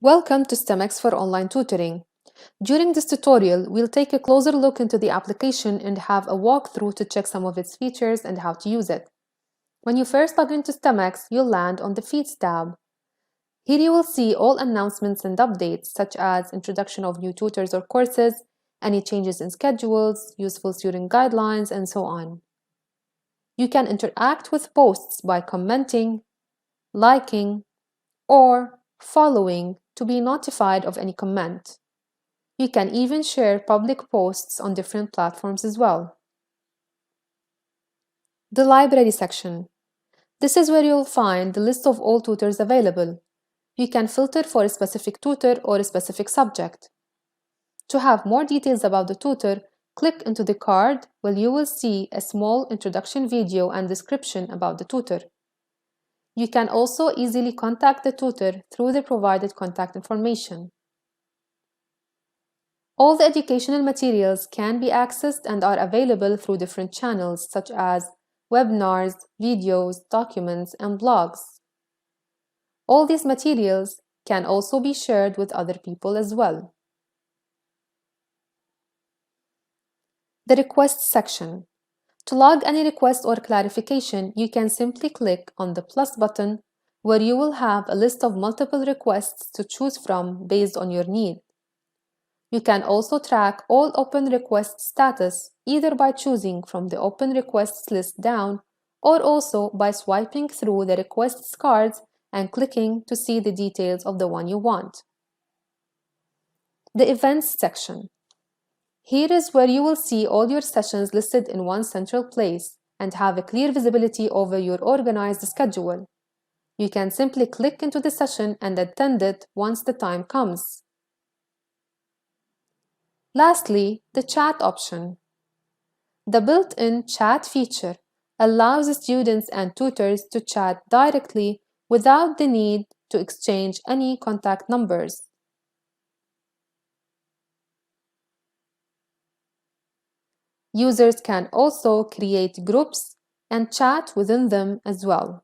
Welcome to StemeXe for online tutoring. During this tutorial, we'll take a closer look into the application and have a walkthrough to check some of its features and how to use it. When you first log into StemeXe, you'll land on the Feeds tab. Here you will see all announcements and updates, such as introduction of new tutors or courses, any changes in schedules, useful student guidelines, and so on. You can interact with posts by commenting, liking, or following to be notified of any comment. You can even share public posts on different platforms as well. The library section. This is where you'll find the list of all tutors available. You can filter for a specific tutor or a specific subject. To have more details about the tutor, click into the card where you will see a small introduction video and description about the tutor. You can also easily contact the tutor through the provided contact information. All the educational materials can be accessed and are available through different channels such as webinars, videos, documents, and blogs. All these materials can also be shared with other people as well. The requests section. To log any request or clarification, you can simply click on the plus button where you will have a list of multiple requests to choose from based on your need. You can also track all open request status either by choosing from the open requests list down or also by swiping through the requests cards and clicking to see the details of the one you want. The events section. Here is where you will see all your sessions listed in one central place and have a clear visibility over your organized schedule. You can simply click into the session and attend it once the time comes. Lastly, the chat option. The built-in chat feature allows students and tutors to chat directly without the need to exchange any contact numbers. Users can also create groups and chat within them as well.